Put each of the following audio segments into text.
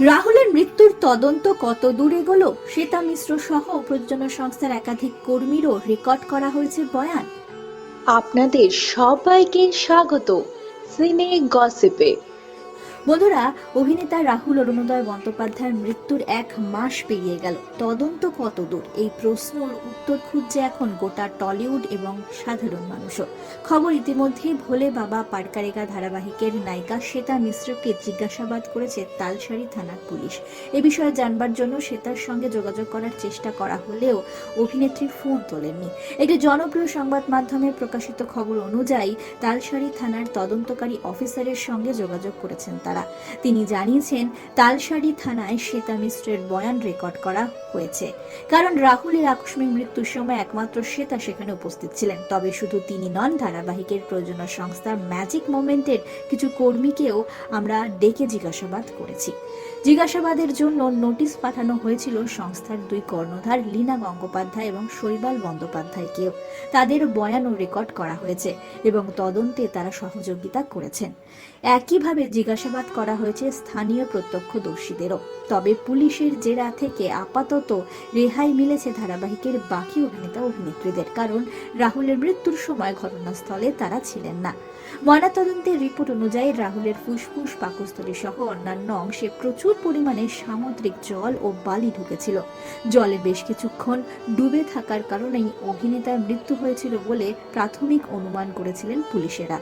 রাহুলের মৃত্যুর তদন্ত কত দূর এগোলো? শ্বেতা মিশ্র সহ প্রযোজনা সংস্থার একাধিক কর্মীরও রেকর্ড করা হয়েছে বয়ান। আপনাদের সবাইকে স্বাগত সিনে গসিপে। বন্ধুরা, অভিনেতা রাহুল অরুণোদয় বন্দ্যোপাধ্যায়ের মৃত্যুর 1 মাস পেরিয়ে গেল। তদন্ত কত দূর, এই প্রশ্নের উত্তর খুঁজছে এখন গোটা টলিউড এবং সাধারণ মানুষও। খবর ইতিমধ্যেই ভোলে বাবা পাটকারেগা ধারাবাহিকের নায়িকা শ্বেতা মিশ্রকে জিজ্ঞাসাবাদ করেছে তালসারি থানার পুলিশ। এ বিষয়ে জানবার জন্য শ্বেতার সঙ্গে যোগাযোগ করার চেষ্টা করা হলেও অভিনেত্রী ফোন তোলেননি। একটি জনপ্রিয় সংবাদ মাধ্যমে প্রকাশিত খবর অনুযায়ী তালসারি থানার তদন্তকারী অফিসারের সঙ্গে যোগাযোগ করেছেন তারা। তিনি জানিয়েছেন, তালসারি থানায় শ্বেতা মিশ্রের বয়ান রেকর্ড করা হয়েছে, কারণ রাহুলের আকস্মিক মৃত্যুর সময় একমাত্র শ্বেতা সেখানে উপস্থিত ছিলেন। তবে শুধু তিনি নন, ধারাবাহিকের প্রযোজনা সংস্থা ম্যাজিক মোমেন্টের কিছু কর্মীকেও আমরা ডেকে জিজ্ঞাসাবাদ করেছি। জিজ্ঞাসাবাদের জন্য নোটিশ পাঠানো হয়েছিল সংস্থার 2 কর্ণধার লীনা গঙ্গোপাধ্যায় এবং শৈবাল বন্দ্যোপাধ্যায়কেও। তাদের বয়ানও রেকর্ড করা হয়েছে এবং তদন্তে তারা সহযোগিতা করেছেন। একইভাবে জিজ্ঞাসাবাদ করা হয়েছে স্থানীয় প্রত্যক্ষদর্শীদেরও। তবে পুলিশের জেরা থেকে আপাতত রেহাই মিলেছে ধারাবাহিকের বাকি অভিনেতা অভিনেত্রীদের, কারণ রাহুলের মৃত্যুর সময় ঘটনাস্থলে তারা ছিলেন না। ময়নাতদন্তের রিপোর্ট অনুযায়ী রাহুলের ফুসফুস, পাকস্থলী সহ অন্যান্য অংশে প্রচুর পরিমাণে সামুদ্রিক জল ও বালি ঢুকেছিল। জলে বেশ কিছুক্ষণ ডুবে থাকার কারণেই অভিনেতার মৃত্যু হয়েছিল বলে প্রাথমিক অনুমান করেছিলেন পুলিশেরা।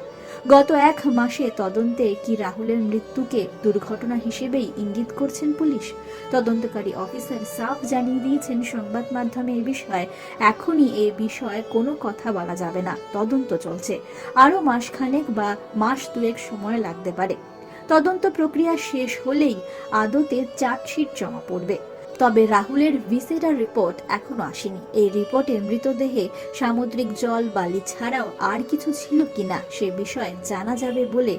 গত 1 মাসে তদন্তে কি রাহুলের মৃত্যুকে দুর্ঘটনা হিসেবেই ইঙ্গিত করছেন পুলিশ? তদন্তকারী অফিসার সাফ জানিয়ে দিয়েছেন সংবাদ মাধ্যমে এখনই এ বিষয়ে কোনো কথা বলা যাবে না, তদন্ত চলছে। আরও মাসখানেক বা মাস 2 সময় লাগতে পারে। তদন্ত প্রক্রিয়া শেষ হলেই আদতে চার্জশিট জমা পড়বে। তবে রাহুলের ভিসেরা রিপোর্ট এখনো আসেনি। এই রিপোর্টে মৃতদেহে সামুদ্রিক জল, বালি ছাড়াও আর কিছু ছিল কিনা সে বিষয়ে জানা যাবে বলে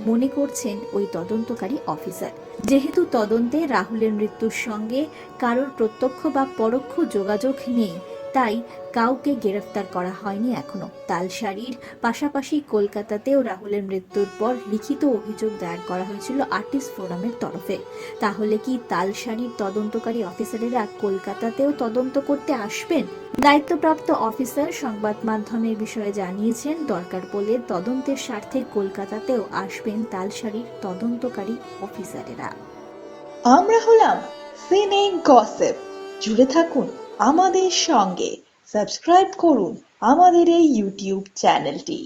মনে করছেন ওই তদন্তকারী অফিসার। যেহেতু তদন্তে রাহুলের মৃত্যুর সঙ্গে কারোর প্রত্যক্ষ বা পরোক্ষ যোগাযোগ নেই, তাই কাউকে গ্রেফতার করা হয়নি এখনো। তালসারির পাশাপাশি কলকাতাতেও রাহুলের মৃত্যুর পর লিখিত অভিযোগ দায়ের করা হয়েছিল আর্টিস্ট ফোরামের তরফে। তাহলে কি তালসারির তদন্তকারী অফিসারেরা কলকাতাতেও তদন্ত করতে আসবেন? দায়িত্বপ্রাপ্ত অফিসার সংবাদ মাধ্যমে বিষয়ে জানিয়েছেন, দরকার পড়লে তদন্তের স্বার্থে কলকাতাতেও আসবেন তালসারির তদন্তকারী অফিসারেরা। আমরা হলাম সিনে গসিপ। জুড়ে থাকুন আমাদের সঙ্গে, সাবস্ক্রাইব করুন আমাদের এই ইউটিউব চ্যানেলটি।